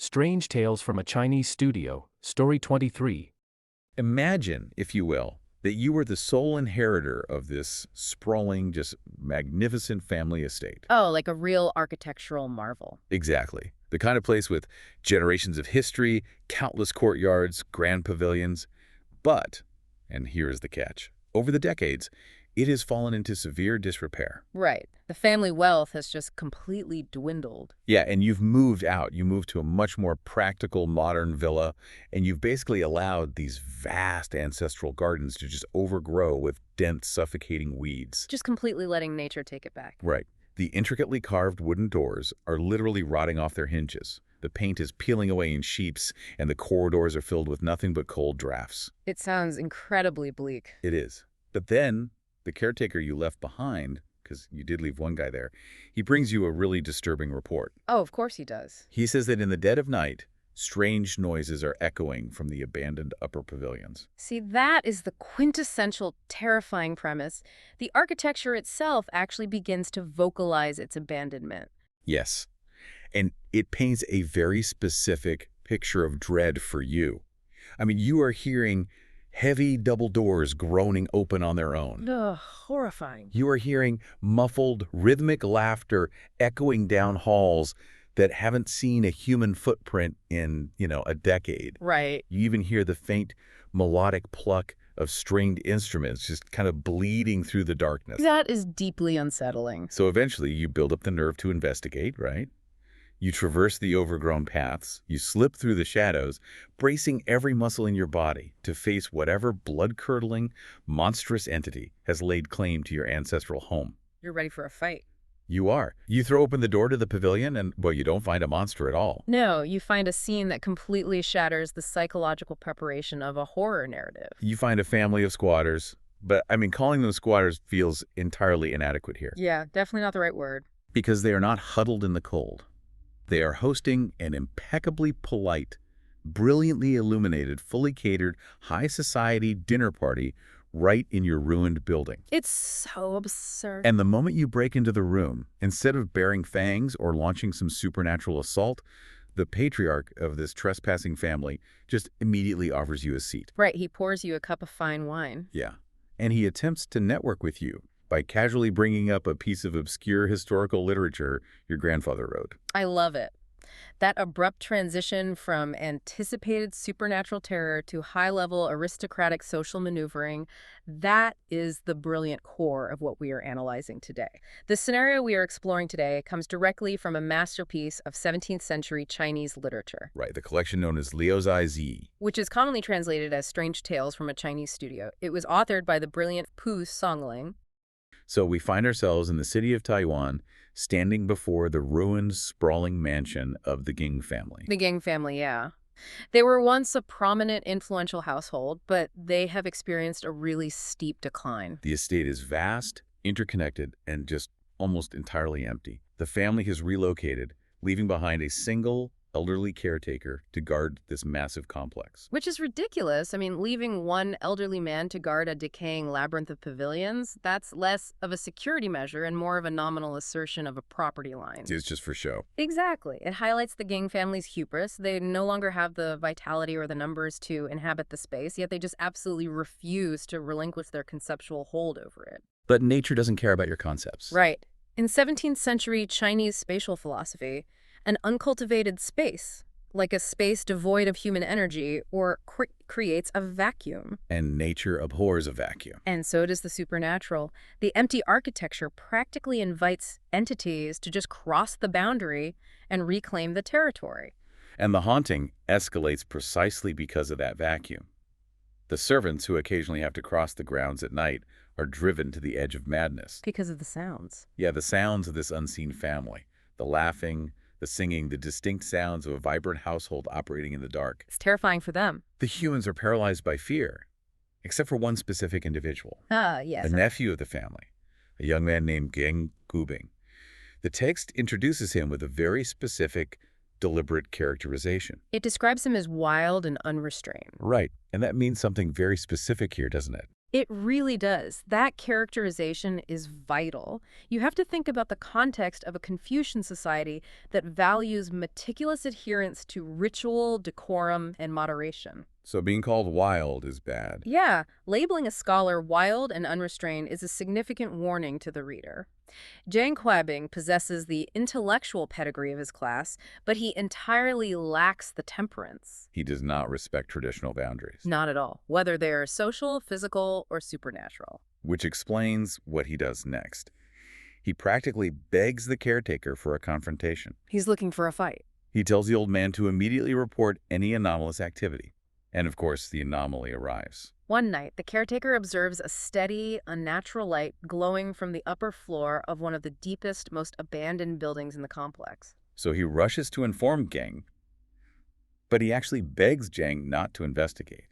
Strange Tales from a Chinese Studio, Story 23. Imagine, if you will, that you were the sole inheritor of this sprawling, just magnificent family estate. Oh, like a real architectural marvel. Exactly. The kind of place with generations of history, countless courtyards, grand pavilions. But, and here is the catch, over the decades, it has fallen into severe disrepair. Right. The family wealth has just completely dwindled. Yeah, and you've moved out. You moved to a much more practical, modern villa, and you've basically allowed these vast ancestral gardens to just overgrow with dense, suffocating weeds. Just completely letting nature take it back. Right. The intricately carved wooden doors are literally rotting off their hinges. The paint is peeling away in sheets, and the corridors are filled with nothing but cold drafts. It sounds incredibly bleak. It is. But then, the caretaker you left behind, because you did leave one guy there, he brings you a really disturbing report. Oh, of course he does. He says that in the dead of night, strange noises are echoing from the abandoned upper pavilions. See, that is the quintessential terrifying premise. The architecture itself actually begins to vocalize its abandonment. Yes, and it paints a very specific picture of dread for you. I mean, you are hearing heavy double doors groaning open on their own. Ugh, horrifying. You are hearing muffled, rhythmic laughter echoing down halls that haven't seen a human footprint in, a decade. Right. You even hear the faint melodic pluck of stringed instruments just kind of bleeding through the darkness. That is deeply unsettling. So eventually you build up the nerve to investigate, right? You traverse the overgrown paths, you slip through the shadows, bracing every muscle in your body to face whatever blood-curdling, monstrous entity has laid claim to your ancestral home. You're ready for a fight. You are. You throw open the door to the pavilion and, well, you don't find a monster at all. No, you find a scene that completely shatters the psychological preparation of a horror narrative. You find a family of squatters, but, calling them squatters feels entirely inadequate here. Yeah, definitely not the right word. Because they are not huddled in the cold. They are hosting an impeccably polite, brilliantly illuminated, fully catered, high society dinner party right in your ruined building. It's so absurd. And the moment you break into the room, instead of bearing fangs or launching some supernatural assault, the patriarch of this trespassing family just immediately offers you a seat. Right, he pours you a cup of fine wine. Yeah. And he attempts to network with you by casually bringing up a piece of obscure historical literature your grandfather wrote. I love it. That abrupt transition from anticipated supernatural terror to high-level aristocratic social maneuvering, that is the brilliant core of what we are analyzing today. The scenario we are exploring today comes directly from a masterpiece of 17th century Chinese literature. Right, the collection known as Liao Zai Zi. Which is commonly translated as Strange Tales from a Chinese Studio. It was authored by the brilliant Pu Songling. So we find ourselves in the city of Taiwan, standing before the ruined, sprawling mansion of the Ging family. The Ging family, yeah. They were once a prominent, influential household, but they have experienced a really steep decline. The estate is vast, interconnected, and just almost entirely empty. The family has relocated, leaving behind a single elderly caretaker to guard this massive complex. Which is ridiculous. I mean, leaving one elderly man to guard a decaying labyrinth of pavilions, that's less of a security measure and more of a nominal assertion of a property line. It's just for show. Exactly. It highlights the Ging family's hubris. They no longer have the vitality or the numbers to inhabit the space, yet they just absolutely refuse to relinquish their conceptual hold over it. But nature doesn't care about your concepts. Right. In 17th century Chinese spatial philosophy, an uncultivated space, like a space devoid of human energy, or creates a vacuum. And nature abhors a vacuum. And so does the supernatural. The empty architecture practically invites entities to just cross the boundary and reclaim the territory. And the haunting escalates precisely because of that vacuum. The servants who occasionally have to cross the grounds at night are driven to the edge of madness. Because of the sounds. Yeah, the sounds of this unseen family. The laughing, the singing, the distinct sounds of a vibrant household operating in the dark. It's terrifying for them. The humans are paralyzed by fear, except for one specific individual. Yes. A nephew of the family, a young man named Geng Gubing. The text introduces him with a very specific, deliberate characterization. It describes him as wild and unrestrained. Right, and that means something very specific here, doesn't it? It really does. That characterization is vital. You have to think about the context of a Confucian society that values meticulous adherence to ritual, decorum, and moderation. So being called wild is bad. Yeah, labeling a scholar wild and unrestrained is a significant warning to the reader. Jiang Huabing possesses the intellectual pedigree of his class, but he entirely lacks the temperance. He does not respect traditional boundaries, Not at all, whether they are social, physical, or supernatural. which explains what he does next. He practically begs the caretaker for a confrontation. He's looking for a fight. He tells the old man to immediately report any anomalous activity. And of course, the anomaly arrives. One night, the caretaker observes a steady, unnatural light glowing from the upper floor of one of the deepest, most abandoned buildings in the complex. So he rushes to inform Geng, but he actually begs Jiang not to investigate.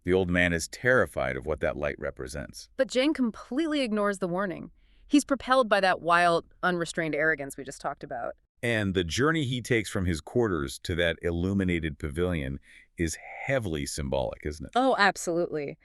The old man is terrified of what that light represents. But Jiang completely ignores the warning. He's propelled by that wild, unrestrained arrogance we just talked about. And the journey he takes from his quarters to that illuminated pavilion is heavily symbolic, isn't it? Oh, absolutely.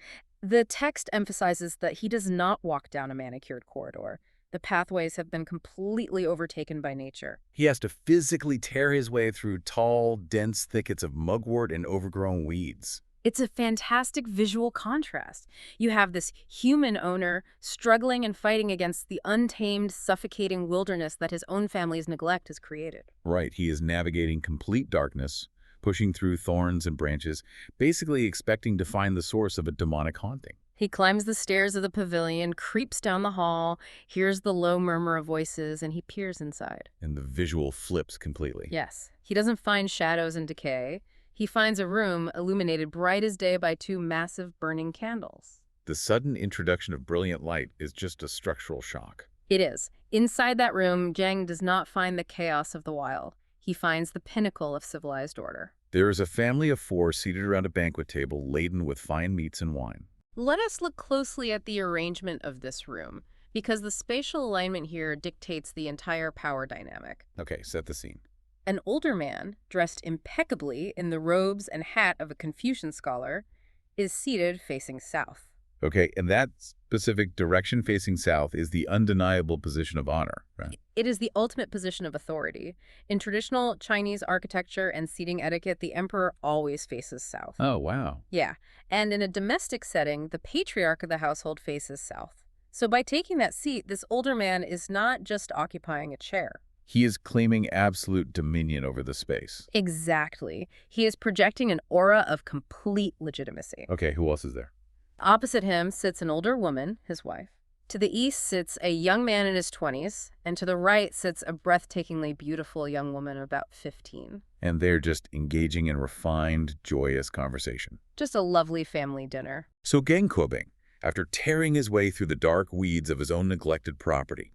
The text emphasizes that he does not walk down a manicured corridor. The pathways have been completely overtaken by nature. He has to physically tear his way through tall, dense thickets of mugwort and overgrown weeds. It's a fantastic visual contrast. You have this human owner struggling and fighting against the untamed, suffocating wilderness that his own family's neglect has created. Right, he is navigating complete darkness, pushing through thorns and branches, basically expecting to find the source of a demonic haunting. He climbs the stairs of the pavilion, creeps down the hall, hears the low murmur of voices, and he peers inside. And the visual flips completely. Yes, he doesn't find shadows and decay. He finds a room illuminated bright as day by two massive burning candles. The sudden introduction of brilliant light is just a structural shock. It is. Inside that room, Jiang does not find the chaos of the wild. He finds the pinnacle of civilized order. There is a family of 4 seated around a banquet table laden with fine meats and wine. Let us look closely at the arrangement of this room, because the spatial alignment here dictates the entire power dynamic. Okay, set the scene. An older man, dressed impeccably in the robes and hat of a Confucian scholar, is seated facing south. Okay, and that specific direction facing south is the undeniable position of honor, right? It is the ultimate position of authority. In traditional Chinese architecture and seating etiquette, the emperor always faces south. Oh, wow. Yeah, and in a domestic setting, the patriarch of the household faces south. So by taking that seat, this older man is not just occupying a chair. He is claiming absolute dominion over the space. Exactly. He is projecting an aura of complete legitimacy. Okay, who else is there? Opposite him sits an older woman, his wife. To the east sits a young man in his 20s, and to the right sits a breathtakingly beautiful young woman about 15. And they're just engaging in refined, joyous conversation. Just a lovely family dinner. So Geng Kuobing, after tearing his way through the dark weeds of his own neglected property,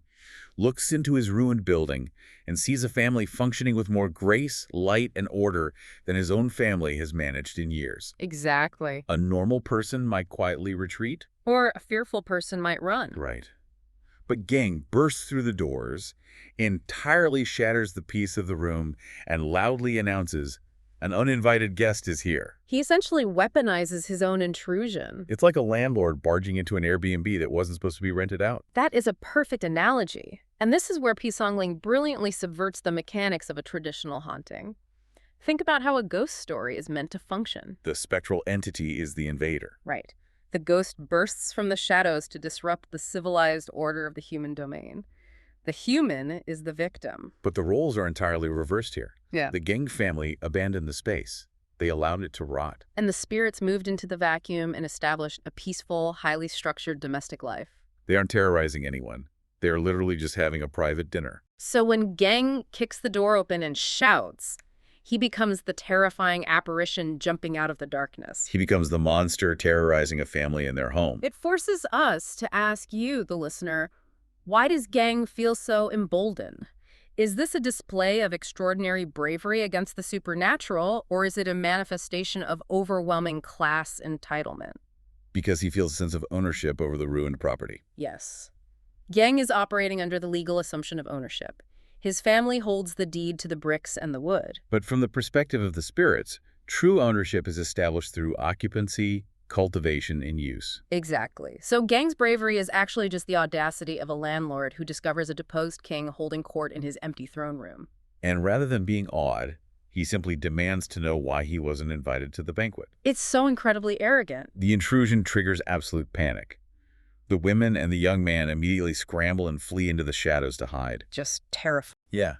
looks into his ruined building and sees a family functioning with more grace, light, and order than his own family has managed in years. Exactly. A normal person might quietly retreat. Or a fearful person might run. Right. But Geng bursts through the doors, entirely shatters the peace of the room, and loudly announces, "An uninvited guest is here." He essentially weaponizes his own intrusion. It's like a landlord barging into an Airbnb that wasn't supposed to be rented out. That is a perfect analogy. And this is where Pisongling brilliantly subverts the mechanics of a traditional haunting. Think about how a ghost story is meant to function. The spectral entity is the invader. Right. The ghost bursts from the shadows to disrupt the civilized order of the human domain. The human is the victim. But the roles are entirely reversed here. Yeah. The Geng family abandoned the space. They allowed it to rot. And the spirits moved into the vacuum and established a peaceful, highly structured domestic life. They aren't terrorizing anyone. They are literally just having a private dinner. So when Geng kicks the door open and shouts, he becomes the terrifying apparition jumping out of the darkness. He becomes the monster terrorizing a family in their home. It forces us to ask you, the listener, why does Geng feel so emboldened? Is this a display of extraordinary bravery against the supernatural, or is it a manifestation of overwhelming class entitlement? Because he feels a sense of ownership over the ruined property. Yes. Geng is operating under the legal assumption of ownership. His family holds the deed to the bricks and the wood. But from the perspective of the spirits, true ownership is established through occupancy, cultivation, and use. Exactly. So Gang's bravery is actually just the audacity of a landlord who discovers a deposed king holding court in his empty throne room. And rather than being awed, he simply demands to know why he wasn't invited to the banquet. It's so incredibly arrogant. The intrusion triggers absolute panic. The women and the young man immediately scramble and flee into the shadows to hide. Just terrifying. Yeah.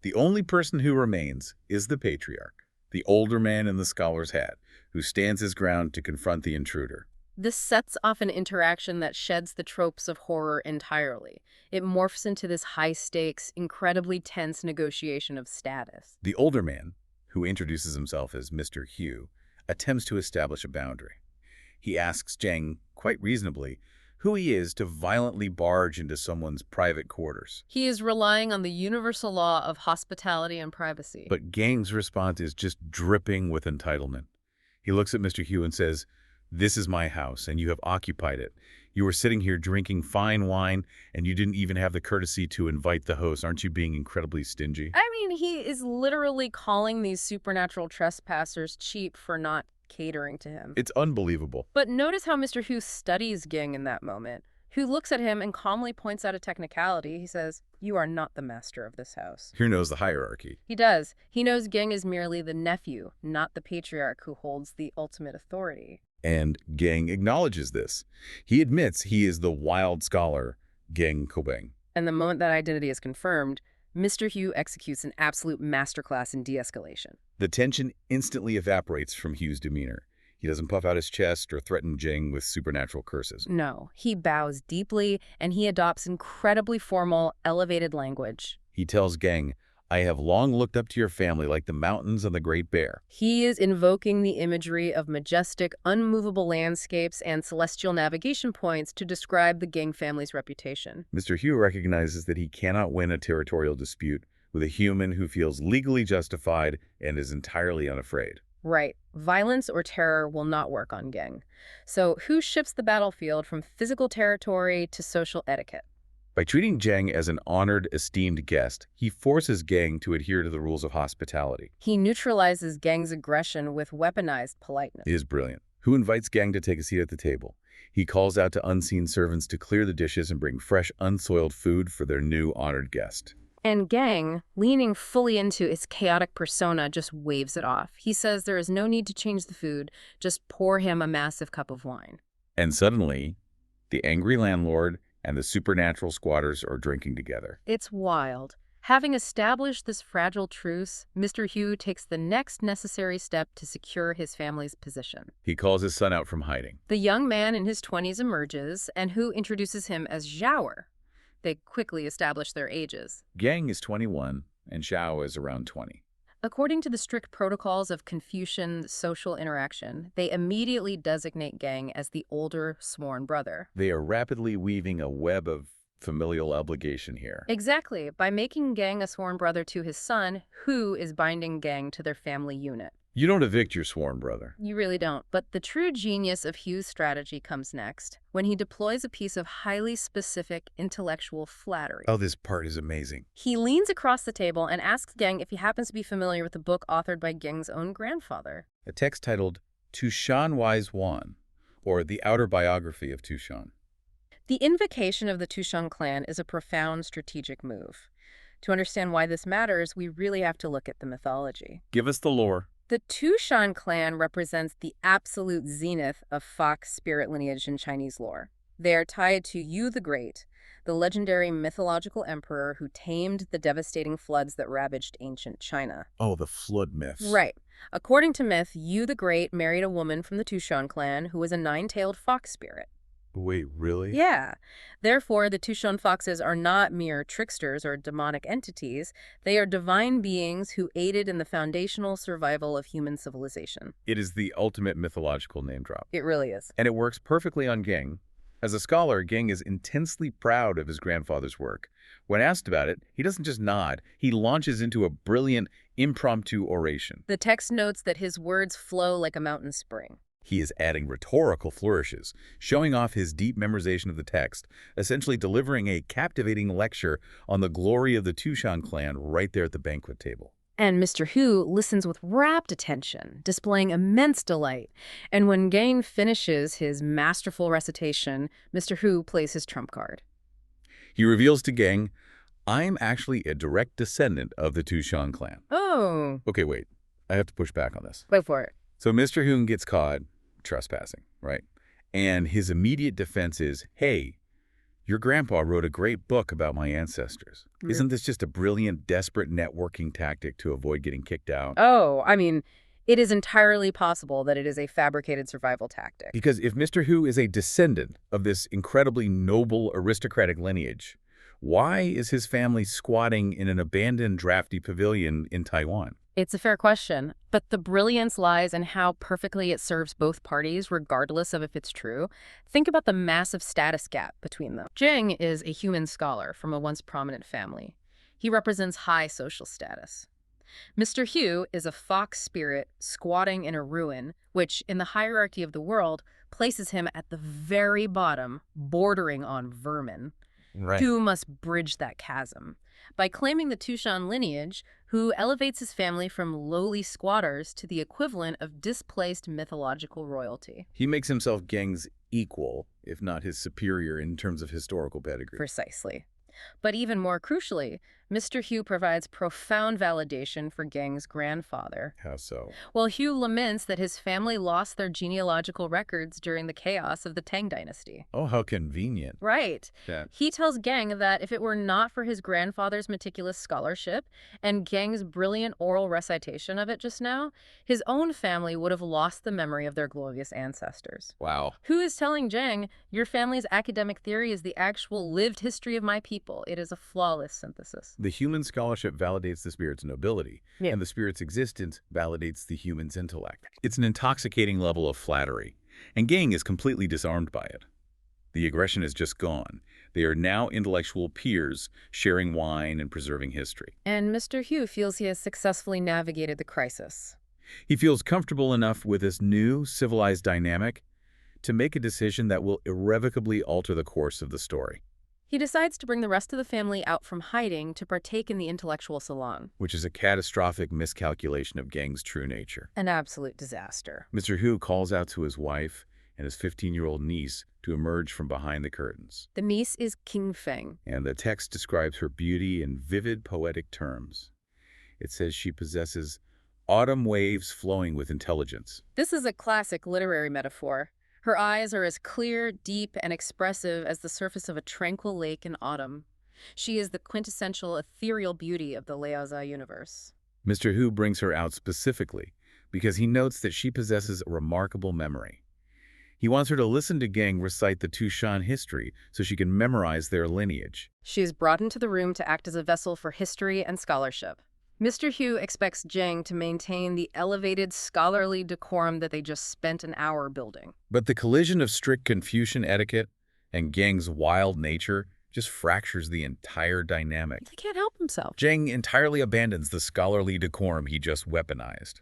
The only person who remains is the patriarch, the older man in the scholar's hat, who stands his ground to confront the intruder. This sets off an interaction that sheds the tropes of horror entirely. It morphs into this high-stakes, incredibly tense negotiation of status. The older man, who introduces himself as Mr. Hugh, attempts to establish a boundary. He asks Geng, quite reasonably, who he is to violently barge into someone's private quarters. He is relying on the universal law of hospitality and privacy. But Geng's response is just dripping with entitlement. He looks at Mr. Hugh and says, "This is my house, and you have occupied it. You were sitting here drinking fine wine, and you didn't even have the courtesy to invite the host. Aren't you being incredibly stingy?" I mean, he is literally calling these supernatural trespassers cheap for not catering to him. It's unbelievable. But notice how Mr. Hu studies Ging in that moment. Hu looks at him and calmly points out a technicality. He says, "You are not the master of this house." Here knows the hierarchy. He does. He knows Ging is merely the nephew, not the patriarch who holds the ultimate authority. And Geng acknowledges this. He admits he is the wild scholar, Geng Kobeng. And the moment that identity is confirmed, Mr. Hu executes an absolute masterclass in de-escalation. The tension instantly evaporates from Hugh's demeanor. He doesn't puff out his chest or threaten Geng with supernatural curses. No, he bows deeply, and he adopts incredibly formal, elevated language. He tells Geng, "I have long looked up to your family like the mountains and the Great Bear." He is invoking the imagery of majestic, unmovable landscapes and celestial navigation points to describe the Ging family's reputation. Mr. Hugh recognizes that he cannot win a territorial dispute with a human who feels legally justified and is entirely unafraid. Right. Violence or terror will not work on Ging. So who shifts the battlefield from physical territory to social etiquette? By treating Geng as an honored, esteemed guest, he forces Geng to adhere to the rules of hospitality. He neutralizes Geng's aggression with weaponized politeness. It is brilliant. Who invites Geng to take a seat at the table. He calls out to unseen servants to clear the dishes and bring fresh, unsoiled food for their new honored guest. And Geng, leaning fully into its chaotic persona, just waves it off. He says there is no need to change the food, just pour him a massive cup of wine. And suddenly, the angry landlord and the supernatural squatters are drinking together. It's wild. Having established this fragile truce, Mr. Hu takes the next necessary step to secure his family's position. He calls his son out from hiding. The young man in his 20s emerges, and Hu introduces him as Zhaoer. They quickly establish their ages. Geng is 21, and Xiao is around 20. According to the strict protocols of Confucian social interaction, they immediately designate Geng as the older sworn brother. They are rapidly weaving a web of familial obligation here. Exactly. By making Geng a sworn brother to his son, Hu is binding Geng to their family unit. You don't evict your sworn brother. You really don't. But the true genius of Hugh's strategy comes next, when he deploys a piece of highly specific intellectual flattery. Oh, this part is amazing. He leans across the table and asks Geng if he happens to be familiar with the book authored by Geng's own grandfather. A text titled Tushan Wise Wan, or The Outer Biography of Tushan. The invocation of the Tushan clan is a profound strategic move. To understand why this matters, we really have to look at the mythology. Give us the lore. The Tushan clan represents the absolute zenith of fox spirit lineage in Chinese lore. They are tied to Yu the Great, the legendary mythological emperor who tamed the devastating floods that ravaged ancient China. Oh, the flood myths. Right. According to myth, Yu the Great married a woman from the Tushan clan who was a nine-tailed fox spirit. Wait, really? Yeah. Therefore, the Tushan foxes are not mere tricksters or demonic entities. They are divine beings who aided in the foundational survival of human civilization. It is the ultimate mythological name drop. It really is. And it works perfectly on Geng. As a scholar, Geng is intensely proud of his grandfather's work. When asked about it, he doesn't just nod. He launches into a brilliant, impromptu oration. The text notes that his words flow like a mountain spring. He is adding rhetorical flourishes, showing off his deep memorization of the text, essentially delivering a captivating lecture on the glory of the Tushan clan right there at the banquet table. And Mr. Hu listens with rapt attention, displaying immense delight. And when Gang finishes his masterful recitation, Mr. Hu plays his trump card. He reveals to Geng, I'm actually a direct descendant of the Tushan clan. Oh, Okay, wait. I have to push back on this. wait for it. So Mr. Hoon gets caught trespassing, right? And his immediate defense is, hey, your grandpa wrote a great book about my ancestors. Re- Isn't this just a brilliant, desperate networking tactic to avoid getting kicked out? Oh, I mean, it is entirely possible that it is a fabricated survival tactic. Because if Mr. Hu is a descendant of this incredibly noble aristocratic lineage, why is his family squatting in an abandoned drafty pavilion in Taiwan? It's a fair question, but the brilliance lies in how perfectly it serves both parties, regardless of if it's true. Think about the massive status gap between them. Zheng is a human scholar from a once prominent family. He represents high social status. Mr. Hu is a fox spirit squatting in a ruin, which, in the hierarchy of the world, places him at the very bottom, bordering on vermin. Right. Hu must bridge that chasm. By claiming the Tushan lineage, Hu elevates his family from lowly squatters to the equivalent of displaced mythological royalty. He makes himself Geng's equal, if not his superior in terms of historical pedigree. Precisely. But even more crucially, Mr. Hu provides profound validation for Geng's grandfather. How so? Well, Hu laments that his family lost their genealogical records during the chaos of the Tang dynasty. Oh, how convenient. Right. Yeah. He tells Geng that if it were not for his grandfather's meticulous scholarship and Geng's brilliant oral recitation of it just now, his own family would have lost the memory of their glorious ancestors. Wow. Hu is telling Zheng, your family's academic theory is the actual lived history of my people. It is a flawless synthesis. The human scholarship validates the spirit's nobility, Yeah. and the spirit's existence validates the human's intellect. It's an intoxicating level of flattery, and Geng is completely disarmed by it. The aggression is just gone. They are now intellectual peers, sharing wine and preserving history. And Mr. Hu feels he has successfully navigated the crisis. He feels comfortable enough with this new, civilized dynamic to make a decision that will irrevocably alter the course of the story, He decides to bring the rest of the family out from hiding to partake in the intellectual salon. which is a catastrophic miscalculation of Geng's true nature. An absolute disaster. Mr. Hu calls out to his wife and his 15-year-old niece to emerge from behind the curtains. The niece is King Feng. And the text describes her beauty in vivid poetic terms. It says she possesses autumn waves flowing with intelligence. This is a classic literary metaphor. Her eyes are as clear, deep, and expressive as the surface of a tranquil lake in autumn. She is the quintessential ethereal beauty of the Liaozi universe. Mr. Hu brings her out specifically because he notes that she possesses a remarkable memory. He wants her to listen to Geng recite the Tushan history so she can memorize their lineage. She is brought into the room to act as a vessel for history and scholarship. Mr. Hu expects Zheng to maintain the elevated scholarly decorum that they just spent an hour building. But the collision of strict Confucian etiquette and Geng's wild nature just fractures the entire dynamic. He can't help himself. Zheng entirely abandons the scholarly decorum he just weaponized.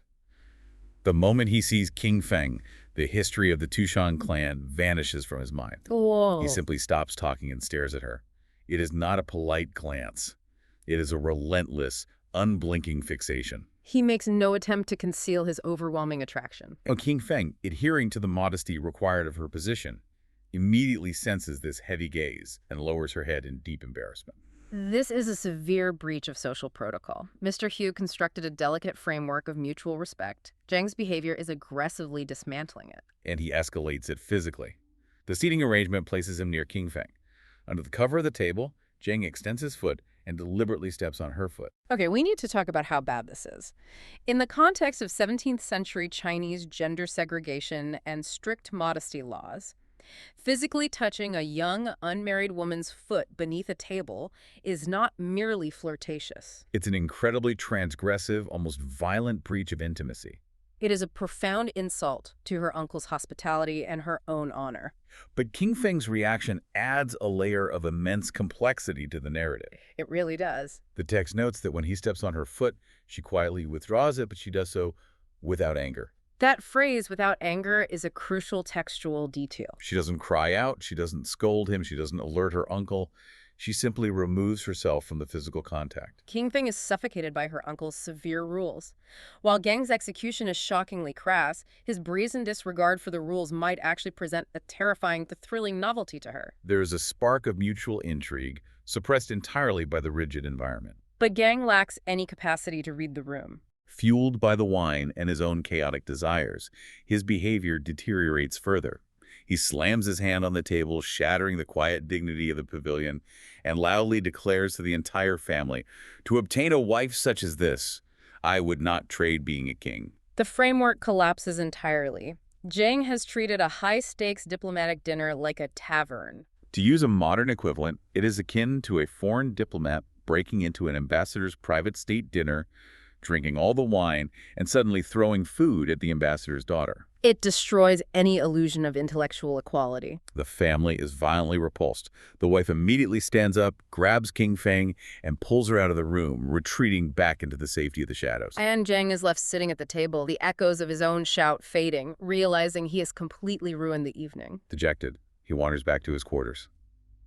The moment he sees King Feng, the history of the Tushan clan vanishes from his mind. Whoa. He simply stops talking and stares at her. It is not a polite glance. It is a relentless, unblinking fixation. He makes no attempt to conceal his overwhelming attraction. Now, King Feng, adhering to the modesty required of her position, immediately senses this heavy gaze and lowers her head in deep embarrassment. This is a severe breach of social protocol. Mr. Hu constructed a delicate framework of mutual respect. Zheng's behavior is aggressively dismantling it. And he escalates it physically. The seating arrangement places him near King Feng. Under the cover of the table, Zheng extends his foot and deliberately steps on her foot. Okay, we need to talk about how bad this is. In the context of 17th century Chinese gender segregation and strict modesty laws, physically touching a young, unmarried woman's foot beneath a table is not merely flirtatious. It's an incredibly transgressive, almost violent breach of intimacy. It is a profound insult to her uncle's hospitality and her own honor. But King Feng's reaction adds a layer of immense complexity to the narrative. It really does. The text notes that when he steps on her foot, she quietly withdraws it, but she does so without anger. That phrase, without anger, is a crucial textual detail. She doesn't cry out, she doesn't scold him, she doesn't alert her uncle. She simply removes herself from the physical contact. King Feng is suffocated by her uncle's severe rules. While Gang's execution is shockingly crass, his brazen disregard for the rules might actually present a terrifying, thrilling novelty to her. There is a spark of mutual intrigue, suppressed entirely by the rigid environment. But Gang lacks any capacity to read the room. Fueled by the wine and his own chaotic desires, his behavior deteriorates further. He slams his hand on the table, shattering the quiet dignity of the pavilion, and loudly declares to the entire family, "To obtain a wife such as this, I would not trade being a king." The framework collapses entirely. Zheng has treated a high-stakes diplomatic dinner like a tavern. To use a modern equivalent, it is akin to a foreign diplomat breaking into an ambassador's private state dinner, drinking all the wine, and suddenly throwing food at the ambassador's daughter. It destroys any illusion of intellectual equality. The family is violently repulsed. The wife immediately stands up, grabs King Feng, and pulls her out of the room, retreating back into the safety of the shadows. And Zheng is left sitting at the table, the echoes of his own shout fading, realizing he has completely ruined the evening. Dejected, he wanders back to his quarters.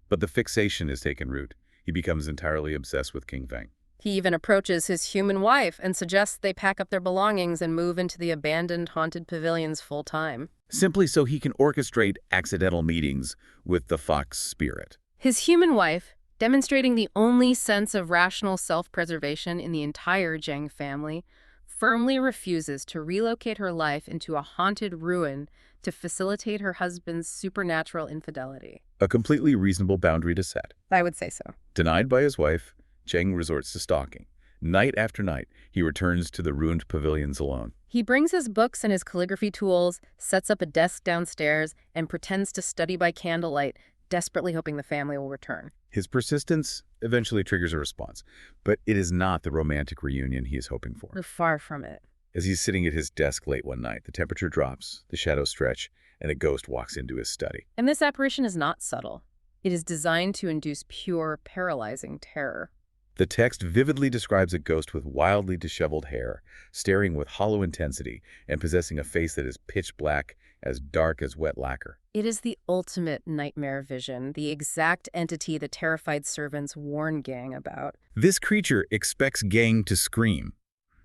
But the fixation has taken root. He becomes entirely obsessed with King Feng. He even approaches his human wife and suggests they pack up their belongings and move into the abandoned, haunted pavilions full-time. Simply so he can orchestrate accidental meetings with the fox spirit. His human wife, demonstrating the only sense of rational self-preservation in the entire Zheng family, firmly refuses to relocate her life into a haunted ruin to facilitate her husband's supernatural infidelity. A completely reasonable boundary to set. I would say so. Denied by his wife, Zheng resorts to stalking. Night after night, he returns to the ruined pavilions alone. He brings his books and his calligraphy tools, sets up a desk downstairs, and pretends to study by candlelight, desperately hoping the family will return. His persistence eventually triggers a response, but it is not the romantic reunion he is hoping for. We're far from it. As he's sitting at his desk late one night, the temperature drops, the shadows stretch, and a ghost walks into his study. And this apparition is not subtle. It is designed to induce pure, paralyzing terror. The text vividly describes a ghost with wildly disheveled hair, staring with hollow intensity, and possessing a face that is pitch black, as dark as wet lacquer. It is the ultimate nightmare vision, the exact entity the terrified servants warn Gang about. This creature expects Gang to scream,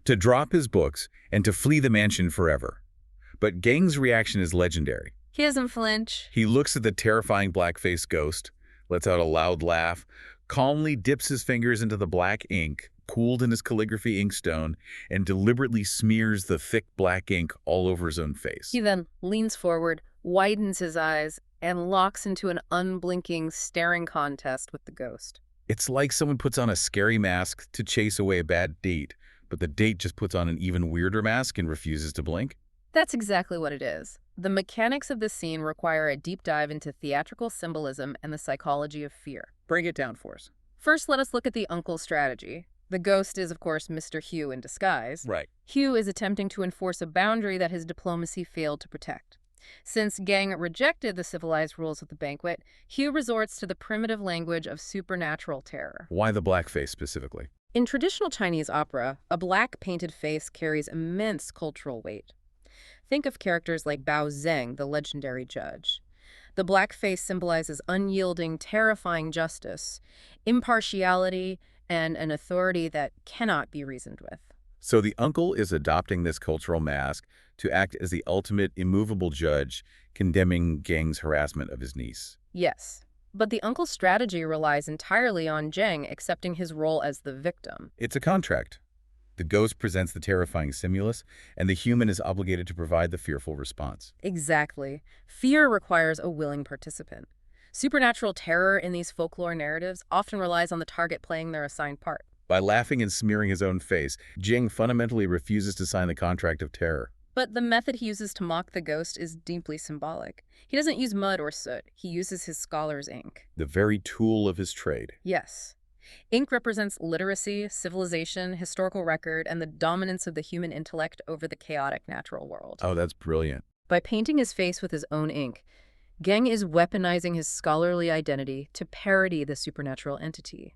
to drop his books, and to flee the mansion forever. But Gang's reaction is legendary. He doesn't flinch. He looks at the terrifying black-faced ghost, lets out a loud laugh, calmly dips his fingers into the black ink, cooled in his calligraphy inkstone, and deliberately smears the thick black ink all over his own face. He then leans forward, widens his eyes, and locks into an unblinking, staring contest with the ghost. It's like someone puts on a scary mask to chase away a bad date, but the date just puts on an even weirder mask and refuses to blink. That's exactly what it is. The mechanics of this scene require a deep dive into theatrical symbolism and the psychology of fear. Break it down for us. First, let us look at the uncle's strategy. The ghost is, of course, Mr. Hugh in disguise. Right. Hugh is attempting to enforce a boundary that his diplomacy failed to protect. Since Gang rejected the civilized rules of the banquet, Hugh resorts to the primitive language of supernatural terror. Why the blackface specifically? In traditional Chinese opera, a black painted face carries immense cultural weight. Think of characters like Bao Zeng, the legendary judge. The black face symbolizes unyielding, terrifying justice, impartiality, and an authority that cannot be reasoned with. So the uncle is adopting this cultural mask to act as the ultimate immovable judge, condemning Gang's harassment of his niece. Yes, but the uncle's strategy relies entirely on Zheng accepting his role as the victim. It's a contract. The ghost presents the terrifying stimulus, and the human is obligated to provide the fearful response. Exactly. Fear requires a willing participant. Supernatural terror in these folklore narratives often relies on the target playing their assigned part. By laughing and smearing his own face, Zheng fundamentally refuses to sign the contract of terror. But the method he uses to mock the ghost is deeply symbolic. He doesn't use mud or soot. He uses his scholar's ink. The very tool of his trade. Yes. Ink represents literacy, civilization, historical record, and the dominance of the human intellect over the chaotic natural world. Oh, that's brilliant. By painting his face with his own ink, Gang is weaponizing his scholarly identity to parody the supernatural entity.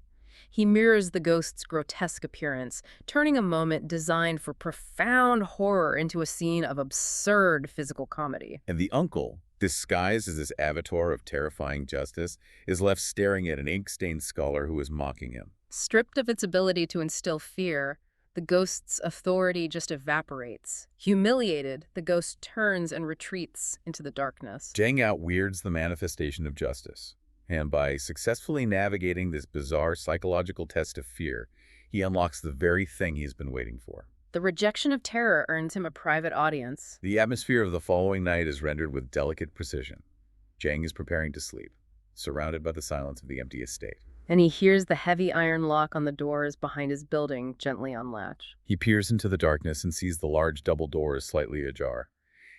He mirrors the ghost's grotesque appearance, turning a moment designed for profound horror into a scene of absurd physical comedy. And the uncle, disguised as this avatar of terrifying justice, is left staring at an ink-stained scholar who is mocking him. Stripped of its ability to instill fear, the ghost's authority just evaporates. Humiliated, the ghost turns and retreats into the darkness. Zhang outweirds the manifestation of justice, and by successfully navigating this bizarre psychological test of fear, he unlocks the very thing he's been waiting for. The rejection of terror earns him a private audience. The atmosphere of the following night is rendered with delicate precision. Zhang is preparing to sleep, surrounded by the silence of the empty estate. And he hears the heavy iron lock on the doors behind his building gently unlatch. He peers into the darkness and sees the large double doors slightly ajar.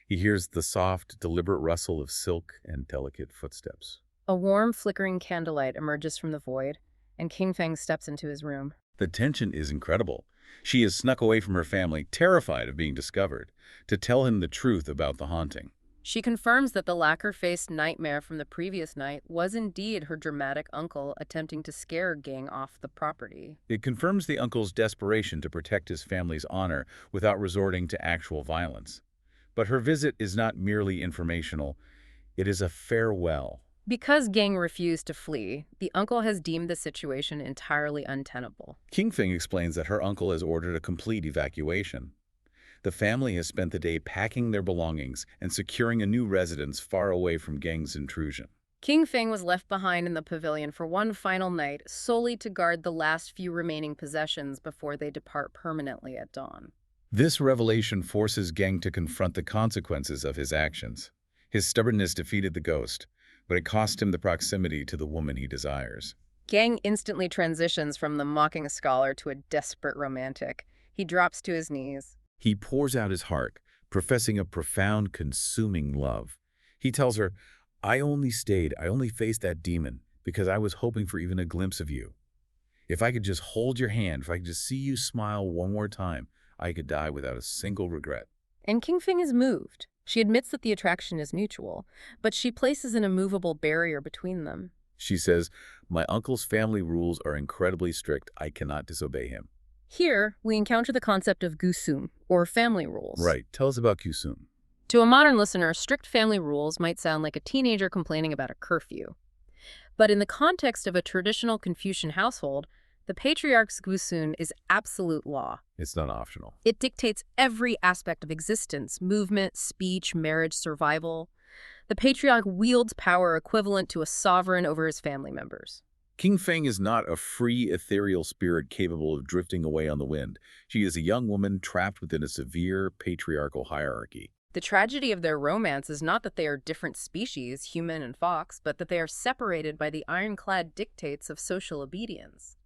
He hears the soft, deliberate rustle of silk and delicate footsteps. A warm, flickering candlelight emerges from the void, and King Feng steps into his room. The tension is incredible. She has snuck away from her family, terrified of being discovered, to tell him the truth about the haunting. She confirms that the lacquer-faced nightmare from the previous night was indeed her dramatic uncle attempting to scare Gang off the property. It confirms the uncle's desperation to protect his family's honor without resorting to actual violence. But her visit is not merely informational. It is a farewell. Because Gang refused to flee, the uncle has deemed the situation entirely untenable. King Feng explains that her uncle has ordered a complete evacuation. The family has spent the day packing their belongings and securing a new residence far away from Gang's intrusion. King Feng was left behind in the pavilion for one final night, solely to guard the last few remaining possessions before they depart permanently at dawn. This revelation forces Gang to confront the consequences of his actions. His stubbornness defeated the ghost, but it cost him the proximity to the woman he desires. Gang instantly transitions from the mocking scholar to a desperate romantic. He drops to his knees. He pours out his heart, professing a profound, consuming love. He tells her, I only faced that demon because I was hoping for even a glimpse of you. If I could just hold your hand, if I could just see you smile one more time, I could die without a single regret. And King Feng is moved. She admits that the attraction is mutual, but she places an immovable barrier between them. She says, my uncle's family rules are incredibly strict. I cannot disobey him. Here, we encounter the concept of gusum, or family rules. Right. Tell us about Kusum. To a modern listener, strict family rules might sound like a teenager complaining about a curfew. But in the context of a traditional Confucian household, the patriarch's gusun is absolute law. It's not optional. It dictates every aspect of existence: movement, speech, marriage, survival. The patriarch wields power equivalent to a sovereign over his family members. King Feng is not a free, ethereal spirit capable of drifting away on the wind. She is a young woman trapped within a severe patriarchal hierarchy. The tragedy of their romance is not that they are different species, human and fox, but that they are separated by the ironclad dictates of social obedience.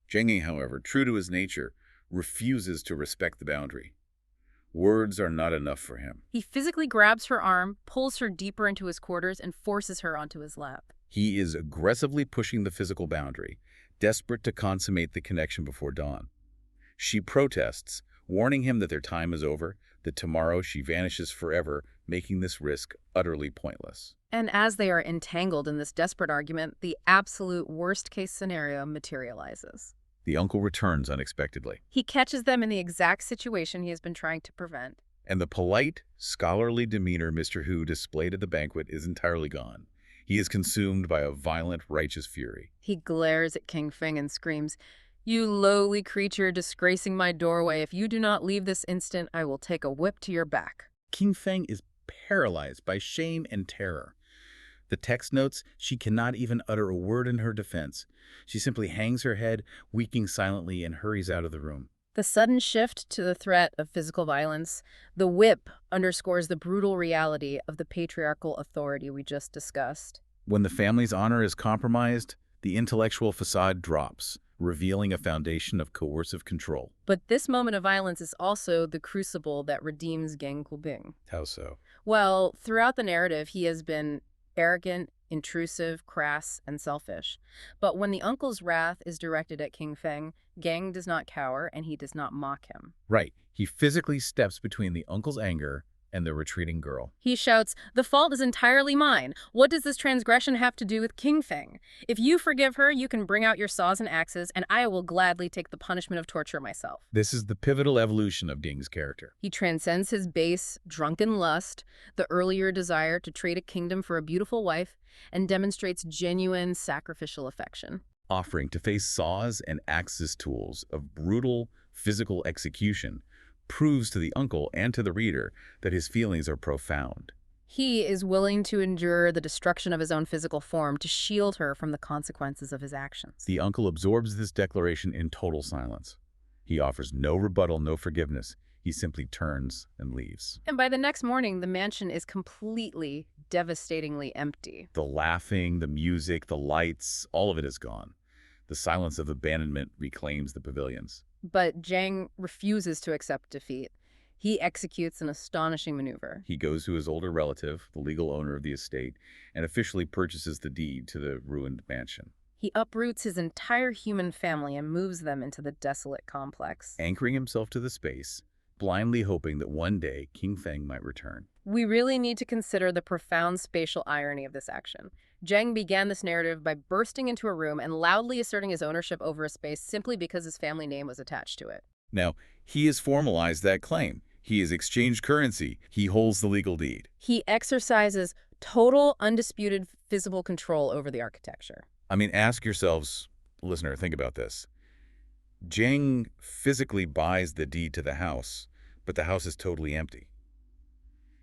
Zheng Yi, however, true to his nature, refuses to respect the boundary. Words are not enough for him. He physically grabs her arm, pulls her deeper into his quarters, and forces her onto his lap. He is aggressively pushing the physical boundary, desperate to consummate the connection before dawn. She protests, warning him that their time is over, that tomorrow she vanishes forever, making this risk utterly pointless. And as they are entangled in this desperate argument, the absolute worst-case scenario materializes. The uncle returns unexpectedly, He catches them in the exact situation he has been trying to prevent. and the polite, scholarly demeanor Mr. Hu displayed at the banquet is entirely gone. He is consumed by a violent, righteous fury. He glares at King Feng and screams, "You lowly creature disgracing my doorway, if you do not leave this instant, I will take a whip to your back." King Feng is paralyzed by shame and terror. The text notes she cannot even utter a word in her defense. She simply hangs her head, weeping silently, and hurries out of the room. The sudden shift to the threat of physical violence, the whip, underscores the brutal reality of the patriarchal authority we just discussed. When the family's honor is compromised, the intellectual facade drops, revealing a foundation of coercive control. But this moment of violence is also the crucible that redeems Gang Kubing. How so? Well, throughout the narrative, he has been arrogant, intrusive, crass, and selfish. But when the uncle's wrath is directed at King Feng, Gang does not cower and he does not mock him. Right. He physically steps between the uncle's anger and the retreating girl. He shouts, "The fault is entirely mine. What does this transgression have to do with King Feng? If you forgive her, you can bring out your saws and axes, and I will gladly take the punishment of torture myself." This is the pivotal evolution of Ding's character. He transcends his base, drunken lust, the earlier desire to trade a kingdom for a beautiful wife, and demonstrates genuine sacrificial affection. Offering to face saws and axes tools of brutal physical execution proves to the uncle and to the reader that his feelings are profound. He is willing to endure the destruction of his own physical form to shield her from the consequences of his actions. The uncle absorbs this declaration in total silence. He offers no rebuttal, no forgiveness. He simply turns and leaves. And by the next morning, the mansion is completely, devastatingly empty. The laughing, the music, the lights, all of it is gone. The silence of abandonment reclaims the pavilions. But Jiang refuses to accept defeat. He executes an astonishing maneuver. He goes to his older relative, the legal owner of the estate, and officially purchases the deed to the ruined mansion. He uproots his entire human family and moves them into the desolate complex. Anchoring himself to the space, blindly hoping that one day King Feng might return. We really need to consider the profound spatial irony of this action. Jiang began this narrative by bursting into a room and loudly asserting his ownership over a space simply because his family name was attached to it. Now, he has formalized that claim. He has exchanged currency. He holds the legal deed. He exercises total, undisputed physical control over the architecture. I mean, ask yourselves, listener, think about this. Jiang physically buys the deed to the house, but the house is totally empty.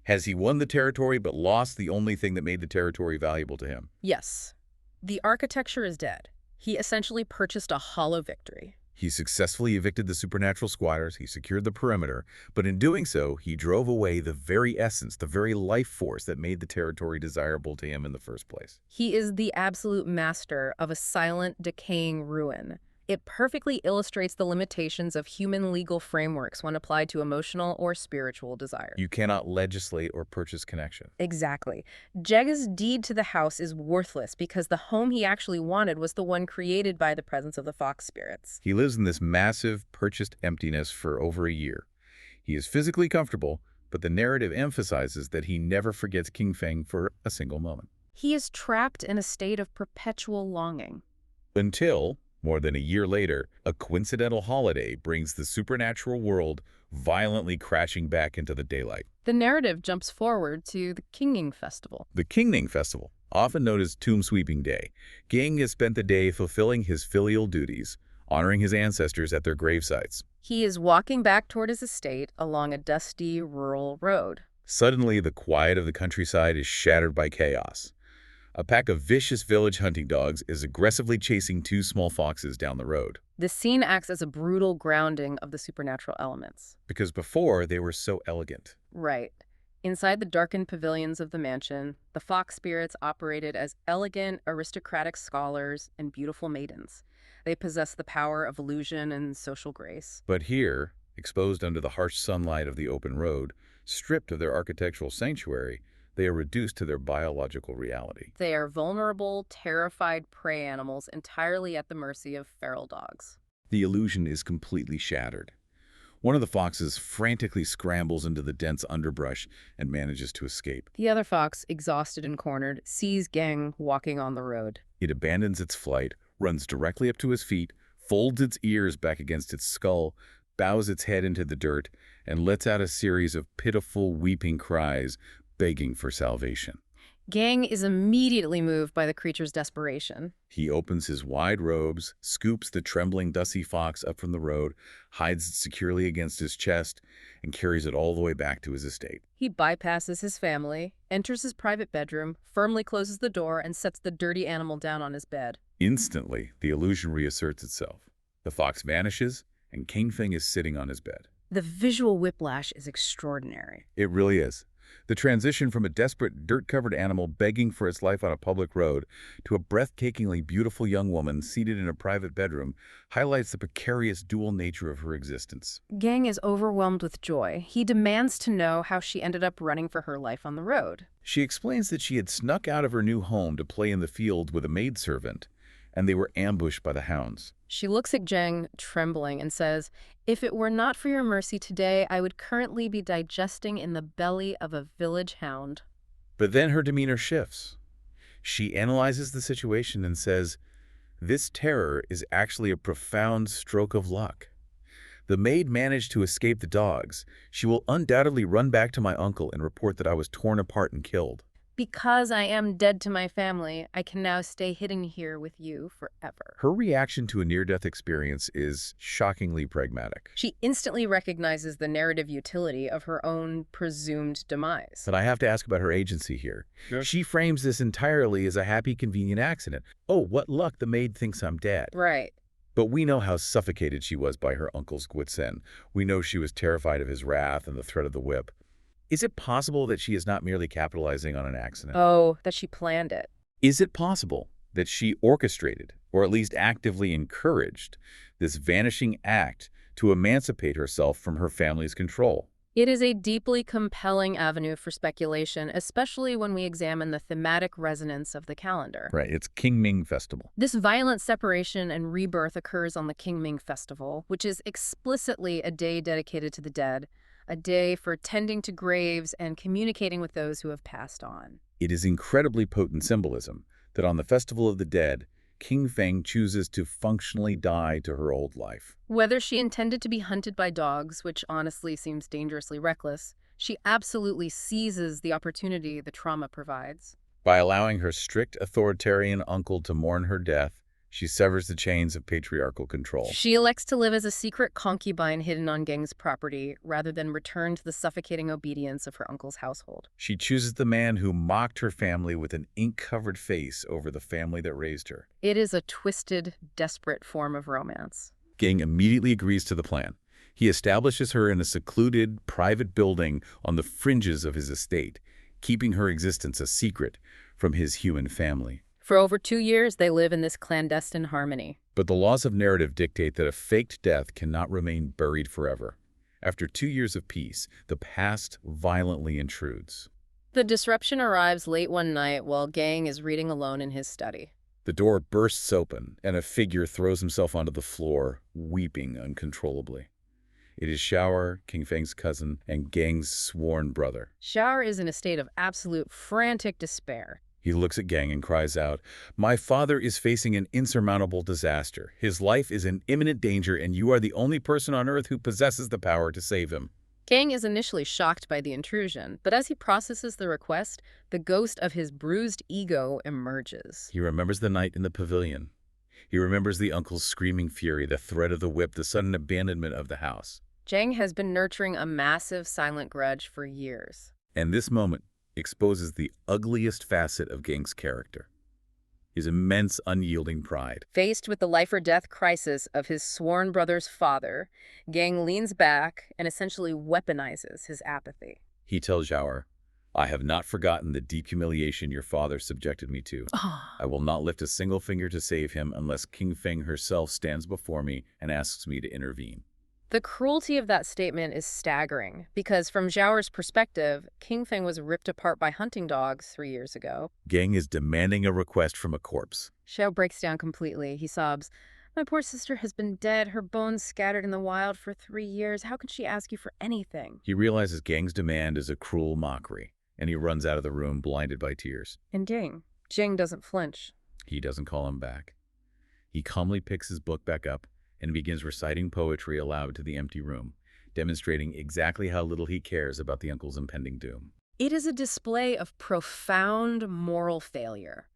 Has he won the territory but lost the only thing that made the territory valuable to him? Yes. The architecture is dead. He essentially purchased a hollow victory. He successfully evicted the supernatural squatters, he secured the perimeter, but in doing so, he drove away the very essence, the very life force that made the territory desirable to him in the first place. He is the absolute master of a silent, decaying ruin. It perfectly illustrates the limitations of human legal frameworks when applied to emotional or spiritual desire. You cannot legislate or purchase connection. Exactly. Jega's deed to the house is worthless because the home he actually wanted was the one created by the presence of the fox spirits. He lives in this massive, purchased emptiness for over a year. He is physically comfortable, but the narrative emphasizes that he never forgets King Feng for a single moment. He is trapped in a state of perpetual longing. Until, more than a year later, a coincidental holiday brings the supernatural world violently crashing back into the daylight. The narrative jumps forward to the Qingming Festival. The Qingming Festival, often known as Tomb Sweeping Day, Ging has spent the day fulfilling his filial duties, honoring his ancestors at their gravesites. He is walking back toward his estate along a dusty rural road. Suddenly, the quiet of the countryside is shattered by chaos. A pack of vicious village hunting dogs is aggressively chasing two small foxes down the road. The scene acts as a brutal grounding of the supernatural elements. Because before, they were so elegant. Right. Inside the darkened pavilions of the mansion, the fox spirits operated as elegant, aristocratic scholars and beautiful maidens. They possess the power of illusion and social grace. But here, exposed under the harsh sunlight of the open road, stripped of their architectural sanctuary, they are reduced to their biological reality. They are vulnerable, terrified prey animals entirely at the mercy of feral dogs. The illusion is completely shattered. One of the foxes frantically scrambles into the dense underbrush and manages to escape. The other fox, exhausted and cornered, sees Gang walking on the road. It abandons its flight, runs directly up to his feet, folds its ears back against its skull, bows its head into the dirt, and lets out a series of pitiful, weeping cries, begging for salvation. Gang is immediately moved by the creature's desperation. He opens his wide robes, scoops the trembling, dusty fox up from the road, hides it securely against his chest, and carries it all the way back to his estate. He bypasses his family, enters his private bedroom, firmly closes the door, and sets the dirty animal down on his bed. Instantly, the illusion reasserts itself. The fox vanishes, and King Feng is sitting on his bed. The visual whiplash is extraordinary. It really is. The transition from a desperate, dirt-covered animal begging for its life on a public road to a breathtakingly beautiful young woman seated in a private bedroom highlights the precarious dual nature of her existence. Gang is overwhelmed with joy. He demands to know how she ended up running for her life on the road. She explains that she had snuck out of her new home to play in the field with a maidservant, and they were ambushed by the hounds. She looks at Jiang, trembling, and says, "If it were not for your mercy today, I would currently be digesting in the belly of a village hound." But then her demeanor shifts. She analyzes the situation and says, "This terror is actually a profound stroke of luck. The maid managed to escape the dogs. She will undoubtedly run back to my uncle and report that I was torn apart and killed. Because I am dead to my family, I can now stay hidden here with you forever. Her reaction to a near-death experience is shockingly pragmatic. She instantly recognizes the narrative utility of her own presumed demise. But I have to ask about her agency here. Yes. She frames this entirely as a happy, convenient accident. Oh, what luck, the maid thinks I'm dead. Right. But we know how suffocated she was by her uncle's wits end. We know she was terrified of his wrath and the threat of the whip. Is it possible that she is not merely capitalizing on an accident? Oh, that she planned it. Is it possible that she orchestrated, or at least actively encouraged, this vanishing act to emancipate herself from her family's control? It is a deeply compelling avenue for speculation, especially when we examine the thematic resonance of the calendar. Right, it's Qingming Festival. This violent separation and rebirth occurs on the Qingming Festival, which is explicitly a day dedicated to the dead, a day for tending to graves and communicating with those who have passed on. It is incredibly potent symbolism that on the Festival of the Dead, King Feng chooses to functionally die to her old life. Whether she intended to be hunted by dogs, which honestly seems dangerously reckless, she absolutely seizes the opportunity the trauma provides. By allowing her strict authoritarian uncle to mourn her death, she severs the chains of patriarchal control. She elects to live as a secret concubine hidden on Geng's property, rather than return to the suffocating obedience of her uncle's household. She chooses the man who mocked her family with an ink-covered face over the family that raised her. It is a twisted, desperate form of romance. Geng immediately agrees to the plan. He establishes her in a secluded, private building on the fringes of his estate, keeping her existence a secret from his human family. For over 2 years, they live in this clandestine harmony. But the laws of narrative dictate that a faked death cannot remain buried forever. After 2 years of peace, the past violently intrudes. The disruption arrives late one night while Geng is reading alone in his study. The door bursts open, and a figure throws himself onto the floor, weeping uncontrollably. It is Xiaoer, King Feng's cousin, and Geng's sworn brother. Xiaoer is in a state of absolute frantic despair. He looks at Geng and cries out, "My father is facing an insurmountable disaster. His life is in imminent danger, and you are the only person on earth who possesses the power to save him." Geng is initially shocked by the intrusion, but as he processes the request, the ghost of his bruised ego emerges. He remembers the night in the pavilion. He remembers the uncle's screaming fury, the threat of the whip, the sudden abandonment of the house. Geng has been nurturing a massive silent grudge for years. And this moment exposes the ugliest facet of Geng's character, his immense unyielding pride. Faced with the life-or-death crisis of his sworn brother's father, Geng leans back and essentially weaponizes his apathy. He tells Xiaoer, "I have not forgotten the deep humiliation your father subjected me to. I will not lift a single finger to save him unless King Feng herself stands before me and asks me to intervene." The cruelty of that statement is staggering, because from Xiaoer's perspective, King Feng was ripped apart by hunting dogs 3 years ago. Geng is demanding a request from a corpse. Xiao breaks down completely. He sobs, "My poor sister has been dead, her bones scattered in the wild for 3 years. How can she ask you for anything?" He realizes Geng's demand is a cruel mockery, and he runs out of the room blinded by tears. And Jing doesn't flinch. He doesn't call him back. He calmly picks his book back up and begins reciting poetry aloud to the empty room, demonstrating exactly how little he cares about the uncle's impending doom. It is a display of profound moral failure.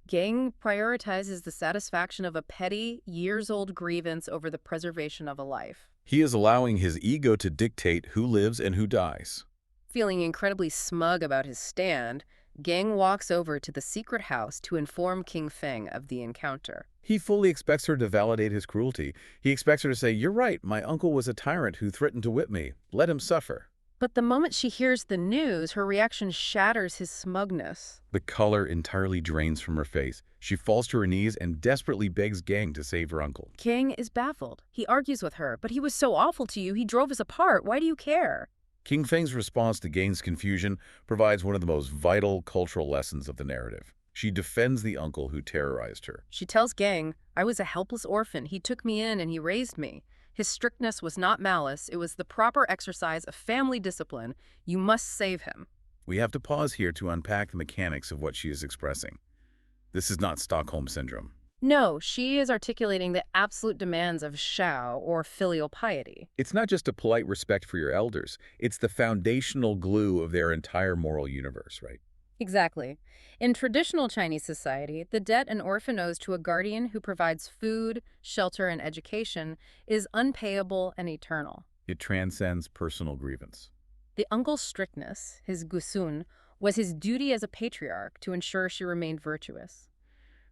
Geng prioritizes the satisfaction of a petty, years-old grievance over the preservation of a life. He is allowing his ego to dictate who lives and who dies. Feeling incredibly smug about his stand, Geng walks over to the secret house to inform King Feng of the encounter. He fully expects her to validate his cruelty. He expects her to say, "You're right, my uncle was a tyrant who threatened to whip me. Let him suffer." But the moment she hears the news, her reaction shatters his smugness. The color entirely drains from her face. She falls to her knees and desperately begs Geng to save her uncle. King is baffled. He argues with her, "But he was so awful to you, he drove us apart. Why do you care?" King Feng's response to Geng's confusion provides one of the most vital cultural lessons of the narrative. She defends the uncle who terrorized her. She tells Gang, "I was a helpless orphan. He took me in and he raised me. His strictness was not malice. It was the proper exercise of family discipline. You must save him." We have to pause here to unpack the mechanics of what she is expressing. This is not Stockholm Syndrome. No, she is articulating the absolute demands of Shao, or filial piety. It's not just a polite respect for your elders. It's the foundational glue of their entire moral universe, right? Exactly. In traditional Chinese society, the debt an orphan owes to a guardian who provides food, shelter, and education is unpayable and eternal. It transcends personal grievance. The uncle's strictness, his gusun, was his duty as a patriarch to ensure she remained virtuous.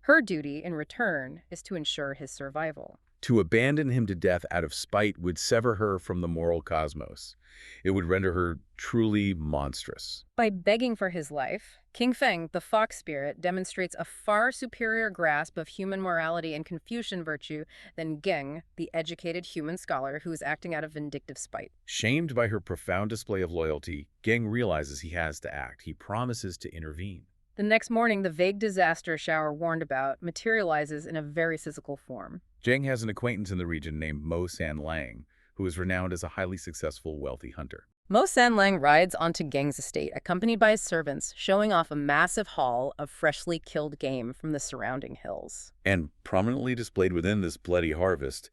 Her duty, in return, is to ensure his survival. To abandon him to death out of spite would sever her from the moral cosmos. It would render her truly monstrous. By begging for his life, King Feng, the fox spirit, demonstrates a far superior grasp of human morality and Confucian virtue than Geng, the educated human scholar who is acting out of vindictive spite. Shamed by her profound display of loyalty, Geng realizes he has to act. He promises to intervene. The next morning, the vague disaster Shao warned about materializes in a very physical form. Geng has an acquaintance in the region named Mo San Lang, who is renowned as a highly successful, wealthy hunter. Mo San Lang rides onto Geng's estate, accompanied by his servants, showing off a massive haul of freshly killed game from the surrounding hills. And prominently displayed within this bloody harvest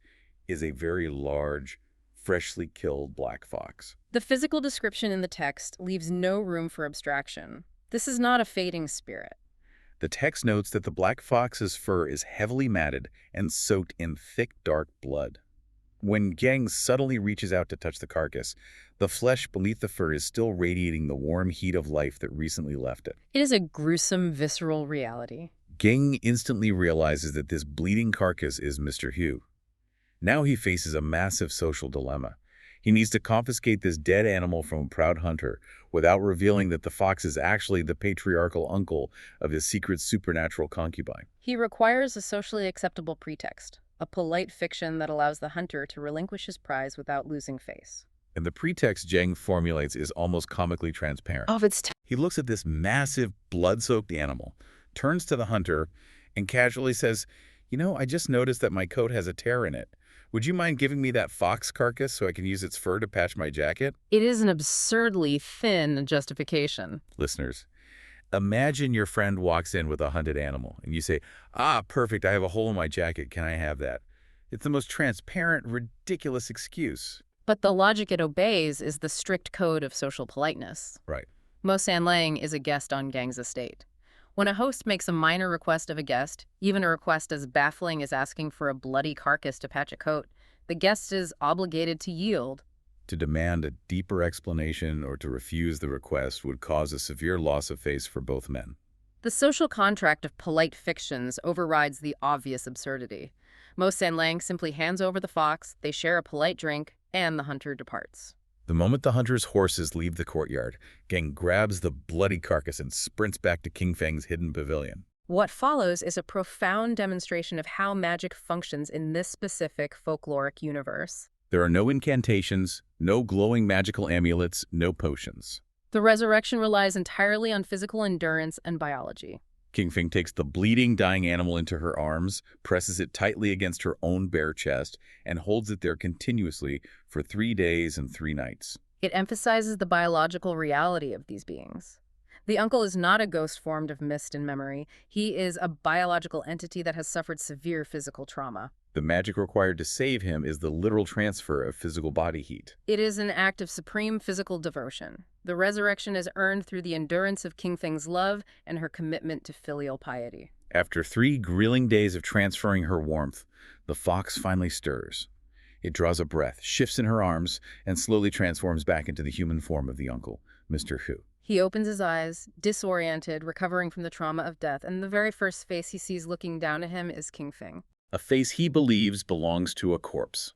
is a very large, freshly killed black fox. The physical description in the text leaves no room for abstraction. This is not a fading spirit. The text notes that the black fox's fur is heavily matted and soaked in thick, dark blood. When Geng suddenly reaches out to touch the carcass, the flesh beneath the fur is still radiating the warm heat of life that recently left it. It is a gruesome, visceral reality. Geng instantly realizes that this bleeding carcass is Mr. Hu. Now he faces a massive social dilemma. He needs to confiscate this dead animal from a proud hunter without revealing that the fox is actually the patriarchal uncle of his secret supernatural concubine. He requires a socially acceptable pretext, a polite fiction that allows the hunter to relinquish his prize without losing face. And the pretext Geng formulates is almost comically transparent. He looks at this massive, blood-soaked animal, turns to the hunter, and casually says, "You know, I just noticed that my coat has a tear in it. Would you mind giving me that fox carcass so I can use its fur to patch my jacket?" It is an absurdly thin justification. Listeners, imagine your friend walks in with a hunted animal, and you say, "Ah, perfect, I have a hole in my jacket. Can I have that?" It's the most transparent, ridiculous excuse. But the logic it obeys is the strict code of social politeness. Right. Mo San Lang is a guest on Geng's estate. When a host makes a minor request of a guest, even a request as baffling as asking for a bloody carcass to patch a coat, the guest is obligated to yield. To demand a deeper explanation or to refuse the request would cause a severe loss of face for both men. The social contract of polite fictions overrides the obvious absurdity. Mo San Lang simply hands over the fox, they share a polite drink, and the hunter departs. The moment the hunter's horses leave the courtyard, Geng grabs the bloody carcass and sprints back to King Feng's hidden pavilion. What follows is a profound demonstration of how magic functions in this specific folkloric universe. There are no incantations, no glowing magical amulets, no potions. The resurrection relies entirely on physical endurance and biology. King Feng takes the bleeding, dying animal into her arms, presses it tightly against her own bare chest, and holds it there continuously for 3 days and 3 nights. It emphasizes the biological reality of these beings. The uncle is not a ghost formed of mist and memory. He is a biological entity that has suffered severe physical trauma. The magic required to save him is the literal transfer of physical body heat. It is an act of supreme physical devotion. The resurrection is earned through the endurance of King Feng's love and her commitment to filial piety. After 3 grilling days of transferring her warmth, the fox finally stirs. It draws a breath, shifts in her arms, and slowly transforms back into the human form of the uncle, Mr. Hu. He opens his eyes, disoriented, recovering from the trauma of death, and the very first face he sees looking down at him is King Feng. A face he believes belongs to a corpse.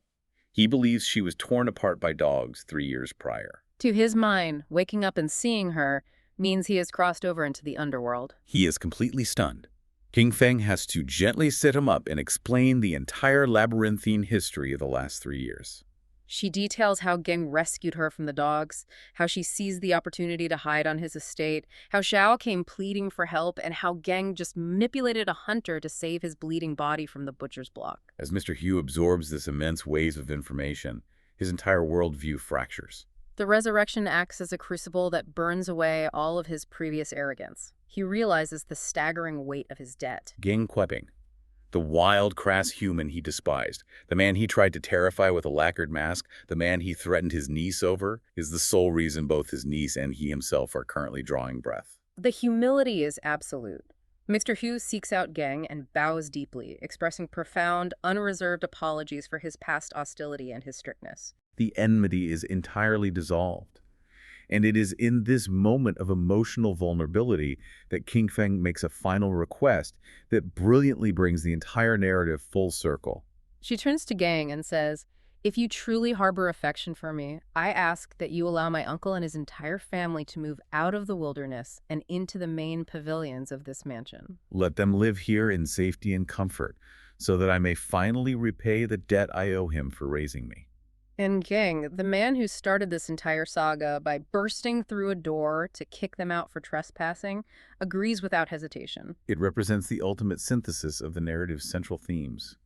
He believes she was torn apart by dogs 3 years prior. To his mind, waking up and seeing her means he has crossed over into the underworld. He is completely stunned. King Feng has to gently sit him up and explain the entire labyrinthine history of the last 3 years. She details how Geng rescued her from the dogs, how she seized the opportunity to hide on his estate, how Xiao came pleading for help, and how Geng just manipulated a hunter to save his bleeding body from the butcher's block. As Mr. Hu absorbs this immense wave of information, his entire worldview fractures. The resurrection acts as a crucible that burns away all of his previous arrogance. He realizes the staggering weight of his debt. Geng Kueping, the wild, crass human he despised, the man he tried to terrify with a lacquered mask, the man he threatened his niece over, is the sole reason both his niece and he himself are currently drawing breath. The humility is absolute. Mr. Hu seeks out Geng and bows deeply, expressing profound, unreserved apologies for his past hostility and his strictness. The enmity is entirely dissolved. And it is in this moment of emotional vulnerability that King Feng makes a final request that brilliantly brings the entire narrative full circle. She turns to Geng and says, "If you truly harbor affection for me, I ask that you allow my uncle and his entire family to move out of the wilderness and into the main pavilions of this mansion." Let them live here in safety and comfort, so that I may finally repay the debt I owe him for raising me. And Geng, the man who started this entire saga by bursting through a door to kick them out for trespassing, agrees without hesitation. It represents the ultimate synthesis of the narrative's central themes.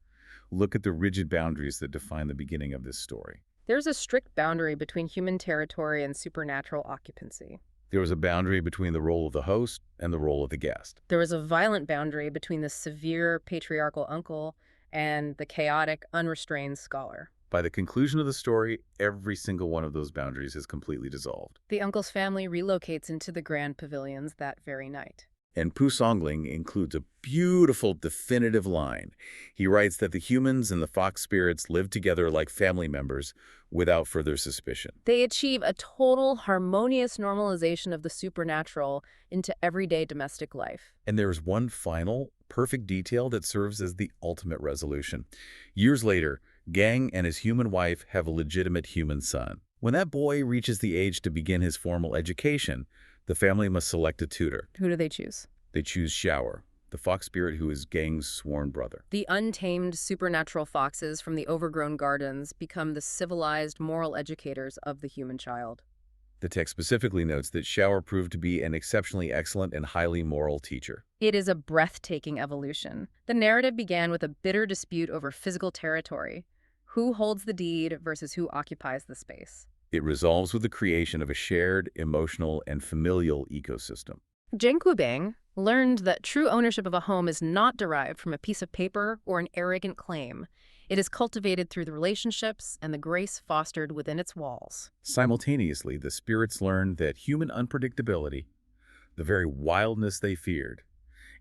Look at the rigid boundaries that define the beginning of this story. There's a strict boundary between human territory and supernatural occupancy. There was a boundary between the role of the host and the role of the guest. There was a violent boundary between the severe patriarchal uncle and the chaotic, unrestrained scholar. By the conclusion of the story, every single one of those boundaries is completely dissolved. The uncle's family relocates into the grand pavilions that very night. And Pu Songling includes a beautiful, definitive line. He writes that the humans and the fox spirits live together like family members without further suspicion. They achieve a total, harmonious normalization of the supernatural into everyday domestic life. And there is one final, perfect detail that serves as the ultimate resolution. Years later, Geng and his human wife have a legitimate human son. When that boy reaches the age to begin his formal education, the family must select a tutor. Who do they choose? They choose Xiao, the fox spirit who is Geng's sworn brother. The untamed supernatural foxes from the overgrown gardens become the civilized moral educators of the human child. The text specifically notes that Xiao proved to be an exceptionally excellent and highly moral teacher. It is a breathtaking evolution. The narrative began with a bitter dispute over physical territory. Who holds the deed versus who occupies the space? It resolves with the creation of a shared, emotional, and familial ecosystem. Geng Kuebing learned that true ownership of a home is not derived from a piece of paper or an arrogant claim. It is cultivated through the relationships and the grace fostered within its walls. Simultaneously, the spirits learned that human unpredictability, the very wildness they feared,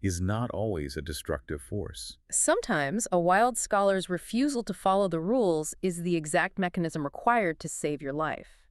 is not always a destructive force. Sometimes, a wild scholar's refusal to follow the rules is the exact mechanism required to save your life.